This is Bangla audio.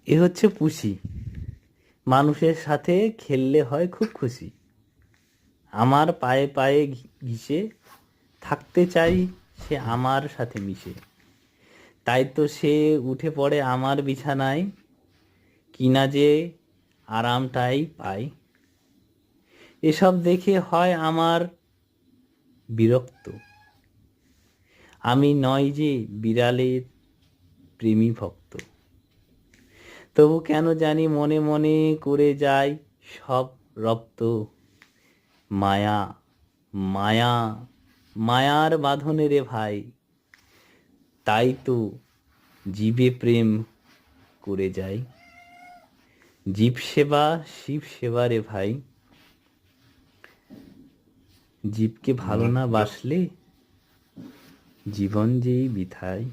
এ হচ্ছে পুষি, মানুষের সাথে খেললে হয় খুব খুশি। আমার পায়ে পায়ে ঘিসে থাকতে চাই সে আমার সাথে মিশে। তাই তো সে উঠে পড়ে আমার বিছানায়, কিনা যে আরামটাই পাই। এসব দেখে হয় আমার বিরক্ত, আমি নয় যে বিড়ালের প্রেমী ভক্ত। তবু কেন জানি মনে মনে করে যায় সব রপ্ত। মায়া, মায়া, মায়ার বাঁধনে রে ভাই, তাই তো জীবে প্রেম করে যাই। জীব সেবা শিব সেবা রে ভাই, জীবকে ভালো না বাসলে জীবন যেই বৃথায়।